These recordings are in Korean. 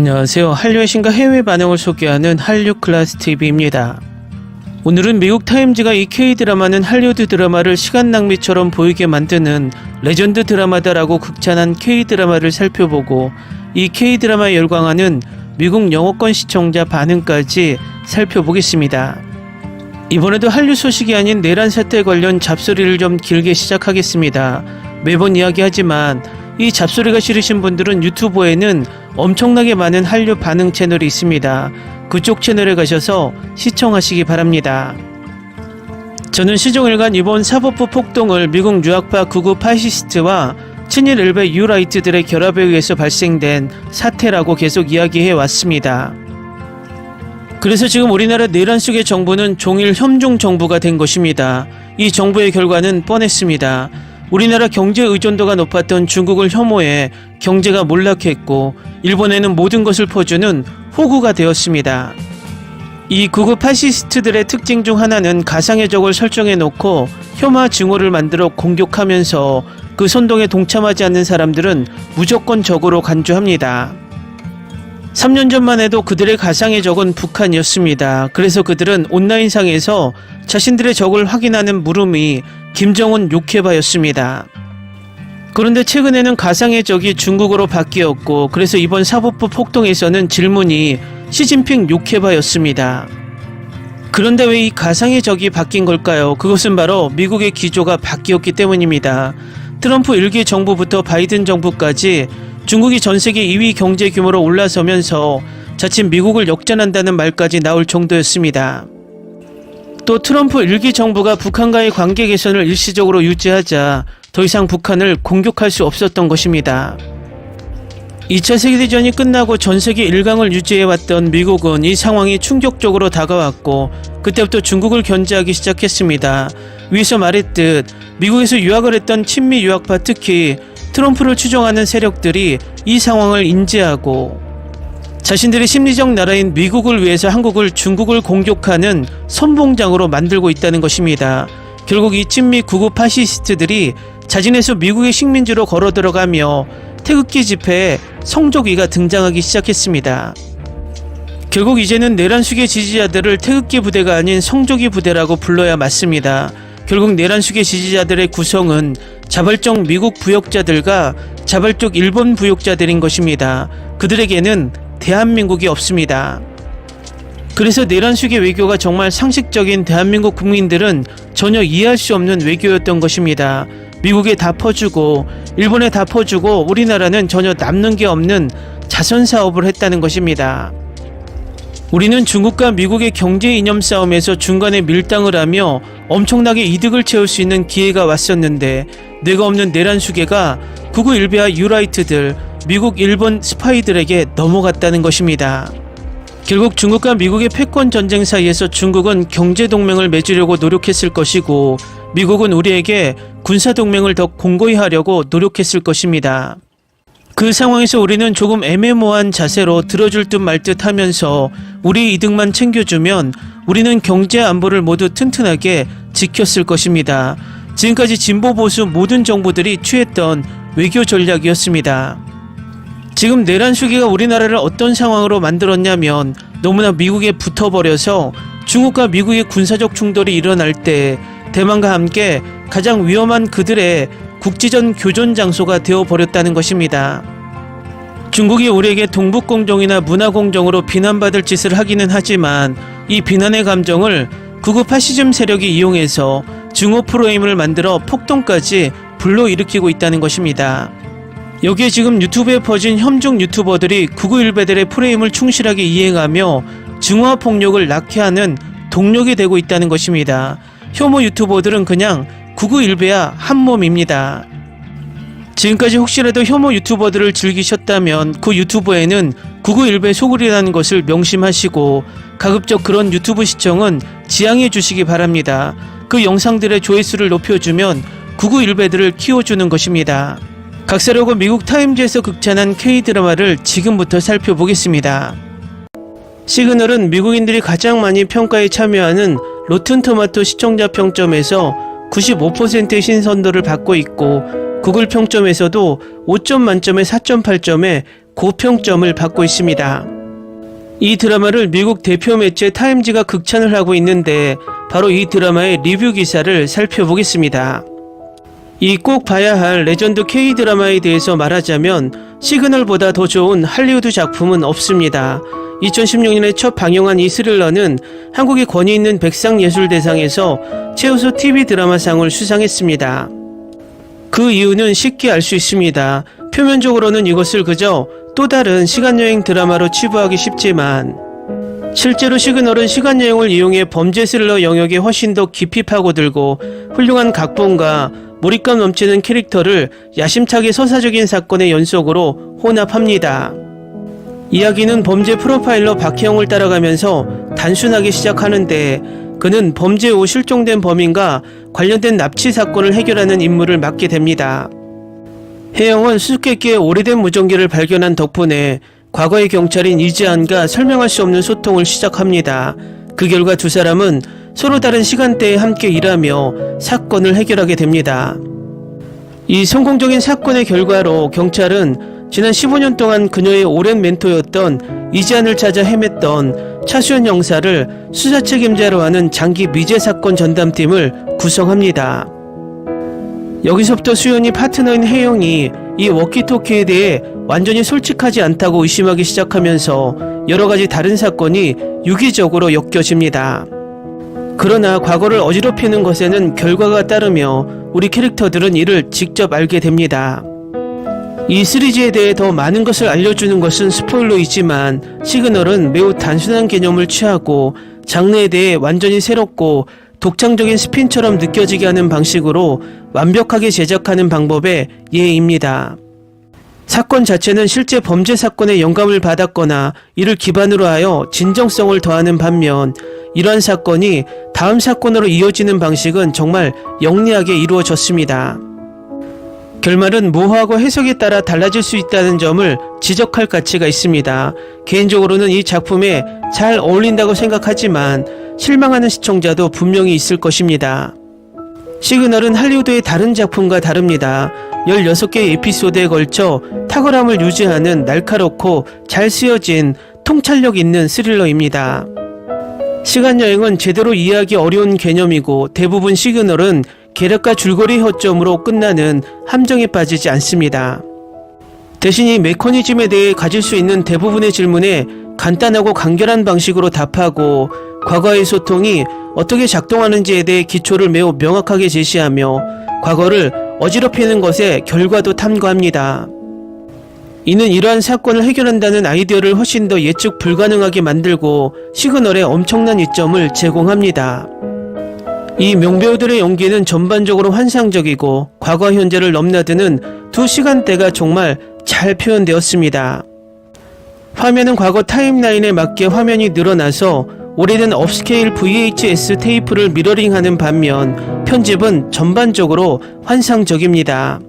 안녕하세요. 한류의 신과 해외 반응을 소개하는 한류클래스TV입니다. 오늘은 미국 타임즈가 이 K-드라마는 할리우드 드라마를 시간 낭비처럼 보이게 만드는 레전드 드라마다라고 극찬한 K-드라마를 살펴보고 이 K-드라마에 열광하는 미국 영어권 시청자 반응까지 살펴보겠습니다. 이번에도 한류 소식이 아닌 내란 사태 관련 잡소리를 좀 길게 시작하겠습니다. 매번 이야기하지만 이 잡소리가 싫으신 분들은 유튜브에는 엄청나게 많은 한류 반응 채널이 있습니다. 그쪽 채널에 가셔서 시청하시기 바랍니다. 저는 시종일관 이번 사법부 폭동을 미국 유학파 극우 파시스트와 친일 일베 유라이트들의 결합에 의해서 발생된 사태라고 계속 이야기해 왔습니다. 그래서 지금 우리나라 내란 속의 정부는 종일 혐중 정부가 된 것입니다. 이 정부의 결과는 뻔했습니다. 우리나라 경제 의존도가 높았던 중국을 혐오해 경제가 몰락했고 일본에는 모든 것을 퍼주는 호구가 되었습니다. 이 극우 파시스트들의 특징 중 하나는 가상의 적을 설정해 놓고 혐오 증오를 만들어 공격하면서 그 선동에 동참하지 않는 사람들은 무조건 적으로 간주합니다. 3년 전만 해도 그들의 가상의 적은 북한이었습니다. 그래서 그들은 온라인상에서 자신들의 적을 확인하는 물음이 김정은 욕해봐였습니다. 그런데 최근에는 가상의 적이 중국어로 바뀌었고 그래서 이번 사법부 폭동에서는 질문이 시진핑 욕해봐였습니다. 그런데 왜 이 가상의 적이 바뀐 걸까요? 그것은 바로 미국의 기조가 바뀌었기 때문입니다. 트럼프 1기 정부부터 바이든 정부까지 중국이 전세계 2위 경제 규모로 올라서면서 자칫 미국을 역전한다는 말까지 나올 정도였습니다. 또 트럼프 1기 정부가 북한과의 관계 개선을 일시적으로 유지하자 더 이상 북한을 공격할 수 없었던 것입니다. 2차 세계대전이 끝나고 전세계 1강을 유지해왔던 미국은 이 상황이 충격적으로 다가왔고 그때부터 중국을 견제하기 시작했습니다. 위에서 말했듯 미국에서 유학을 했던 친미 유학파 특히 트럼프를 추종하는 세력들이 이 상황을 인지하고 자신들의 심리적 나라인 미국을 위해서 한국을 중국을 공격하는 선봉장으로 만들고 있다는 것입니다. 결국 이 친미 극우 파시스트들이 자진해서 미국의 식민지로 걸어 들어가며 태극기 집회에 성조기가 등장하기 시작했습니다. 결국 이제는 내란숙의 지지자들을 태극기 부대가 아닌 성조기 부대라고 불러야 맞습니다. 결국 내란숙의 지지자들의 구성은 자발적 미국 부역자들과 자발적 일본 부역자들인 것입니다. 그들에게는 대한민국이 없습니다. 그래서 내란숙의 외교가 정말 상식적인 대한민국 국민들은 전혀 이해할 수 없는 외교였던 것입니다. 미국에 다 퍼주고 일본에 다 퍼주고 우리나라는 전혀 남는 게 없는 자선사업을 했다는 것입니다. 우리는 중국과 미국의 경제 이념 싸움에서 중간에 밀당을 하며 엄청나게 이득을 채울 수 있는 기회가 왔었는데 뇌가 없는 내란수계가 극우 일베와 유라이트들, 미국, 일본 스파이들에게 넘어갔다는 것입니다. 결국 중국과 미국의 패권 전쟁 사이에서 중국은 경제동맹을 맺으려고 노력했을 것이고 미국은 우리에게 군사동맹을 더 공고히 하려고 노력했을 것입니다. 그 상황에서 우리는 조금 애매모호한 자세로 들어줄 듯 말 듯 하면서 우리 이득만 챙겨주면 우리는 경제 안보를 모두 튼튼하게 지켰을 것입니다. 지금까지 진보 보수 모든 정부들이 취했던 외교 전략이었습니다. 지금 내란 수기가 우리나라를 어떤 상황으로 만들었냐면 너무나 미국에 붙어버려서 중국과 미국의 군사적 충돌이 일어날 때 대만과 함께 가장 위험한 그들의 국지전 교전 장소가 되어버렸다는 것입니다. 중국이 우리에게 동북공정이나 문화공정으로 비난받을 짓을 하기는 하지만 이 비난의 감정을 극우 파시즘 세력이 이용해서 증오 프레임을 만들어 폭동까지 불러일으키고 있다는 것입니다. 여기에 지금 유튜브에 퍼진 혐중 유튜버들이 극우 일베들의 프레임을 충실하게 이행하며 증오와 폭력을 낳게 하는 동력이 되고 있다는 것입니다. 혐오 유튜버들은 그냥 극우 일베와 한몸입니다. 지금까지 혹시라도 혐오 유튜버들을 즐기셨다면 그 유튜브에는 극우 일베 소굴이라는 것을 명심하시고 가급적 그런 유튜브 시청은 지양해 주시기 바랍니다. 그 영상들의 조회수를 높여주면 극우 일베들을 키워주는 것입니다. 각사려고 미국 타임즈에서 극찬한 K-드라마를 지금부터 살펴보겠습니다. 시그널은 미국인들이 가장 많이 평가에 참여하는 로튼토마토 시청자 평점에서 95%의 신선도를 받고 있고 구글 평점에서도 5점 만점에 4.8점의 고평점을 받고 있습니다. 이 드라마를 미국 대표 매체 타임지가 극찬을 하고 있는데 바로 이 드라마의 리뷰 기사를 살펴보겠습니다. 이 꼭 봐야 할 레전드 K-드라마에 대해서 말하자면 시그널보다 더 좋은 할리우드 작품은 없습니다. 2016년에 첫 방영한 이 스릴러는 한국의 권위 있는 백상예술대상에서 최우수 TV 드라마상을 수상했습니다. 그 이유는 쉽게 알 수 있습니다. 표면적으로는 이것을 그저 또 다른 시간여행 드라마로 치부하기 쉽지만 실제로 시그널은 시간여행을 이용해 범죄 스릴러 영역에 훨씬 더 깊이 파고들고 훌륭한 각본과 몰입감 넘치는 캐릭터를 야심차게 서사적인 사건의 연속으로 혼합합니다. 이야기는 범죄 프로파일러 박혜영을 따라가면서 단순하게 시작하는데 그는 범죄 후 실종된 범인과 관련된 납치 사건을 해결하는 임무를 맡게 됩니다. 혜영은 수수께끼의 오래된 무전기를 발견한 덕분에 과거의 경찰인 이지안과 설명할 수 없는 소통을 시작합니다. 그 결과 두 사람은 서로 다른 시간대에 함께 일하며 사건을 해결하게 됩니다. 이 성공적인 사건의 결과로 경찰은 지난 15년 동안 그녀의 오랜 멘토였던 이지안을 찾아 헤맸던 차수연 형사를 수사 책임자로 하는 장기 미제 사건 전담팀을 구성합니다. 여기서부터 수연이 파트너인 혜영이 이 워키토키에 대해 완전히 솔직하지 않다고 의심하기 시작하면서 여러가지 다른 사건이 유기적으로 엮여집니다. 그러나 과거를 어지럽히는 것에는 결과가 따르며 우리 캐릭터들은 이를 직접 알게 됩니다. 이 시리즈에 대해 더 많은 것을 알려주는 것은 스포일러이지만 시그널은 매우 단순한 개념을 취하고 장르에 대해 완전히 새롭고 독창적인 스핀처럼 느껴지게 하는 방식으로 완벽하게 제작하는 방법의 예입니다. 사건 자체는 실제 범죄 사건에 영감을 받았거나 이를 기반으로 하여 진정성을 더하는 반면 이러한 사건이 다음 사건으로 이어지는 방식은 정말 영리하게 이루어졌습니다. 결말은 모호하고 해석에 따라 달라질 수 있다는 점을 지적할 가치가 있습니다. 개인적으로는 이 작품에 잘 어울린다고 생각하지만 실망하는 시청자도 분명히 있을 것입니다. 시그널은 할리우드의 다른 작품과 다릅니다. 16개의 에피소드에 걸쳐 탁월함을 유지하는 날카롭고 잘 쓰여진 통찰력 있는 스릴러입니다. 시간여행은 제대로 이해하기 어려운 개념이고 대부분 시그널은 계략과 줄거리 허점으로 끝나는 함정에 빠지지 않습니다. 대신 이 메커니즘에 대해 가질 수 있는 대부분의 질문에 간단하고 간결한 방식으로 답하고 과거의 소통이 어떻게 작동하는지에 대해 기초를 매우 명확하게 제시하며 과거를 어지럽히는 것에 결과도 탐구합니다. 이는 이러한 사건을 해결한다는 아이디어를 훨씬 더 예측 불가능하게 만들고 시그널에 엄청난 이점을 제공합니다. 이 명배우들의 연기는 전반적으로 환상적이고 과거와 현재를 넘나드는 두 시간대가 정말 잘 표현되었습니다. 화면은 과거 타임라인에 맞게 화면이 늘어나서 오래된 업스케일 VHS 테이프를 미러링하는 반면 편집은 전반적으로 환상적입니다.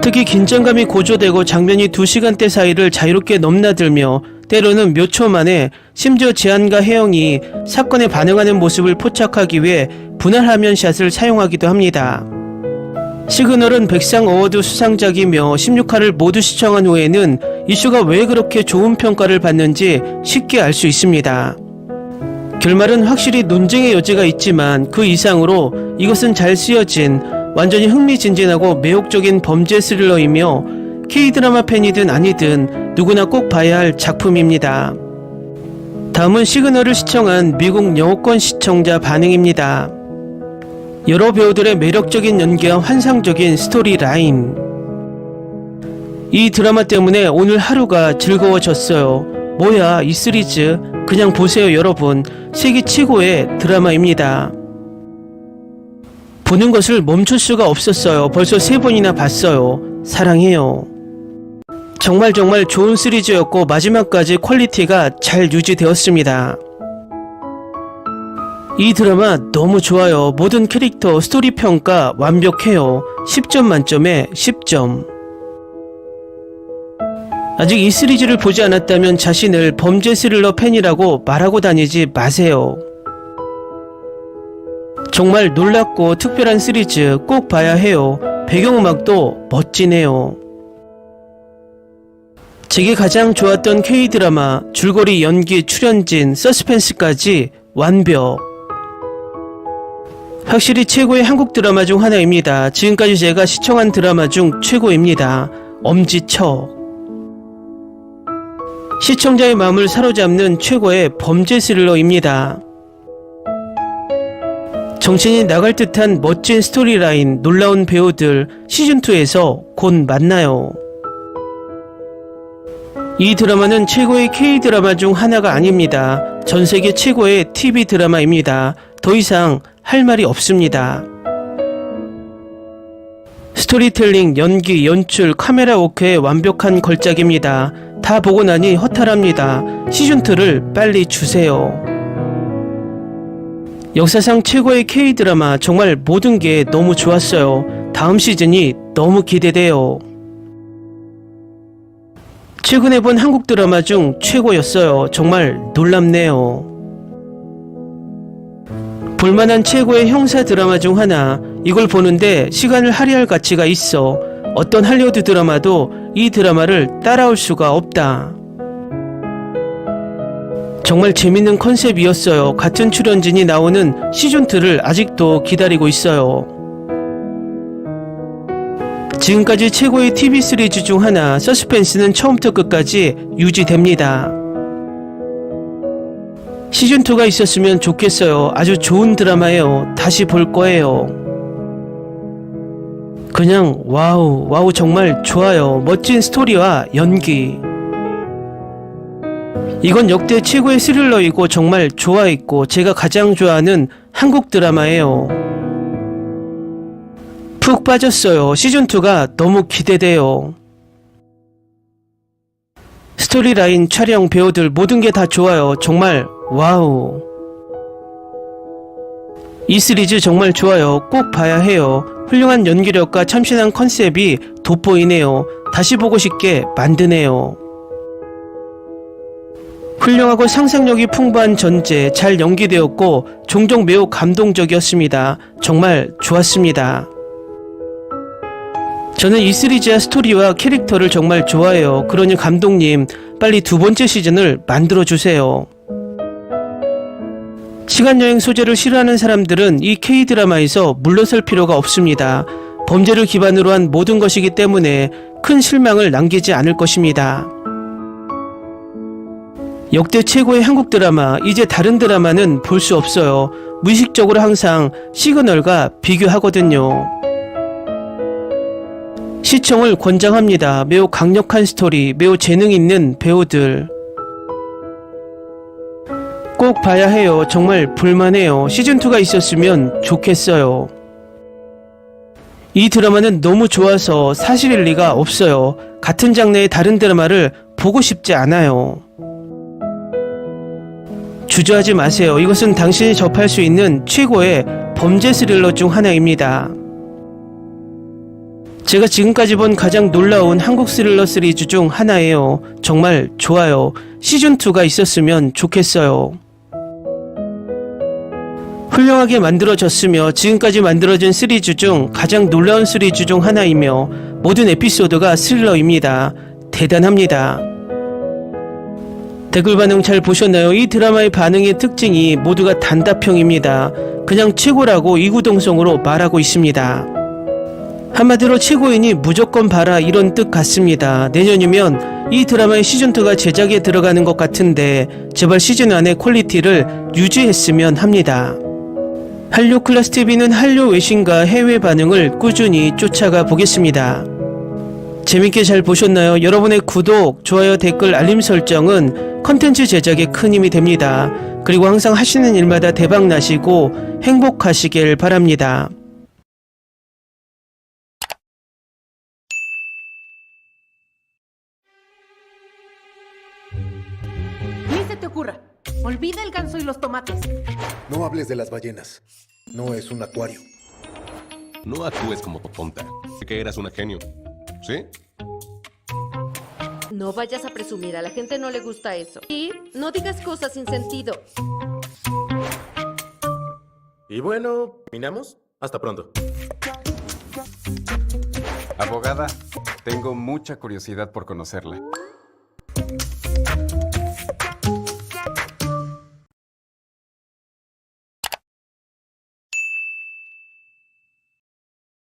특히 긴장감이 고조되고 장면이 2시간대 사이를 자유롭게 넘나들며 때로는 몇 초 만에 심지어 지안과 혜영이 사건에 반응하는 모습을 포착하기 위해 분할 화면 샷을 사용하기도 합니다. 시그널은 백상 어워드 수상작이며 16화를 모두 시청한 후에는 이슈가 왜 그렇게 좋은 평가를 받는지 쉽게 알 수 있습니다. 결말은 확실히 논쟁의 여지가 있지만 그 이상으로 이것은 잘 쓰여진 완전히 흥미진진하고 매혹적인 범죄 스릴러이며 K-드라마 팬이든 아니든 누구나 꼭 봐야 할 작품입니다. 다음은 시그널을 시청한 미국 영어권 시청자 반응입니다. 여러 배우들의 매력적인 연기와 환상적인 스토리 라인. 이 드라마 때문에 오늘 하루가 즐거워졌어요. 뭐야 이 시리즈 그냥 보세요 여러분. 세계 최고의 드라마입니다. 보는 것을 멈출 수가 없었어요. 벌써 3번이나 봤어요. 사랑해요. 정말 좋은 시리즈였고 마지막까지 퀄리티가 잘 유지되었습니다. 이 드라마 너무 좋아요. 모든 캐릭터 스토리 평가 완벽해요. 10점 만점에 10점. 아직 이 시리즈를 보지 않았다면 자신을 범죄 스릴러 팬이라고 말하고 다니지 마세요. 정말 놀랍고 특별한 시리즈 꼭 봐야 해요. 배경음악도 멋지네요. 제게 가장 좋았던 K-드라마, 줄거리, 연기, 출연진, 서스펜스까지 완벽. 확실히 최고의 한국 드라마 중 하나입니다. 지금까지 제가 시청한 드라마 중 최고입니다. 엄지척. 시청자의 마음을 사로잡는 최고의 범죄 스릴러입니다. 정신이 나갈 듯한 멋진 스토리라인, 놀라운 배우들, 시즌2에서 곧 만나요. 이 드라마는 최고의 K-드라마 중 하나가 아닙니다. 전세계 최고의 TV 드라마입니다. 더 이상 할 말이 없습니다. 스토리텔링, 연기, 연출, 카메라 워크의 완벽한 걸작입니다. 다 보고 나니 허탈합니다. 시즌2를 빨리 주세요. 역사상 최고의 K-드라마, 정말 모든 게 너무 좋았어요. 다음 시즌이 너무 기대돼요. 최근에 본 한국 드라마 중 최고였어요. 정말 놀랍네요. 볼만한 최고의 형사 드라마 중 하나. 이걸 보는데 시간을 할애할 가치가 있어. 어떤 할리우드 드라마도 이 드라마를 따라올 수가 없다. 정말 재밌는 컨셉이었어요. 같은 출연진이 나오는 시즌2를 아직도 기다리고 있어요. 지금까지 최고의 TV 시리즈 중 하나, 서스펜스는 처음부터 끝까지 유지됩니다. 시즌2가 있었으면 좋겠어요. 아주 좋은 드라마예요. 다시 볼 거예요. 그냥 와우 정말 좋아요. 멋진 스토리와 연기. 이건 역대 최고의 스릴러이고 정말 좋아했고 제가 가장 좋아하는 한국 드라마예요. 푹 빠졌어요. 시즌2가 너무 기대돼요. 스토리라인, 촬영, 배우들 모든 게 다 좋아요. 정말 와우. 이 시리즈 정말 좋아요. 꼭 봐야 해요. 훌륭한 연기력과 참신한 컨셉이 돋보이네요. 다시 보고 싶게 만드네요. 훌륭하고 상상력이 풍부한 전제, 잘 연기되었고 종종 매우 감동적이었습니다. 정말 좋았습니다. 저는 이 시리즈의 스토리와 캐릭터를 정말 좋아해요. 그러니 감독님, 빨리 두 번째 시즌을 만들어주세요. 시간여행 소재를 싫어하는 사람들은 이 K-드라마에서 물러설 필요가 없습니다. 범죄를 기반으로 한 모든 것이기 때문에 큰 실망을 남기지 않을 것입니다. 역대 최고의 한국 드라마, 이제 다른 드라마는 볼 수 없어요. 무의식적으로 항상 시그널과 비교하거든요. 시청을 권장합니다. 매우 강력한 스토리, 매우 재능 있는 배우들. 꼭 봐야 해요. 정말 볼만해요. 시즌2가 있었으면 좋겠어요. 이 드라마는 너무 좋아서 사실일 리가 없어요. 같은 장르의 다른 드라마를 보고 싶지 않아요. 주저하지 마세요. 이것은 당신이 접할 수 있는 최고의 범죄 스릴러 중 하나입니다. 제가 지금까지 본 가장 놀라운 한국 스릴러 시리즈 중 하나예요. 정말 좋아요. 시즌2가 있었으면 좋겠어요. 훌륭하게 만들어졌으며 지금까지 만들어진 시리즈 중 가장 놀라운 시리즈 중 하나이며 모든 에피소드가 스릴러입니다. 대단합니다. 댓글 반응 잘 보셨나요? 이 드라마의 반응의 특징이 모두가 단답형입니다. 그냥 최고라고 이구동성으로 말하고 있습니다. 한마디로 최고이니 무조건 봐라 이런 뜻 같습니다. 내년이면 이 드라마의 시즌2가 제작에 들어가는 것 같은데 제발 시즌1의 퀄리티를 유지했으면 합니다. 한류 클래스TV는 한류 외신과 해외 반응을 꾸준히 쫓아가 보겠습니다. 재밌게 잘 보셨나요? 여러분의 구독, 좋아요, 댓글, 알림 설정은 컨텐츠 제작에 큰 힘이 됩니다. 그리고 항상 하시는 일마다 대박 나시고 행복하시길 바랍니다. Ni se te ocurra. Olvida el ganso y los tomates. No hables de las ballenas. No es un acuario. No actúes como tonta. Que eras una genio. ¿Sí? No vayas a presumir, a la gente no le gusta eso. Y no digas cosas sin sentido. Y bueno, ¿terminamos? Hasta pronto. Abogada, tengo mucha curiosidad por conocerla.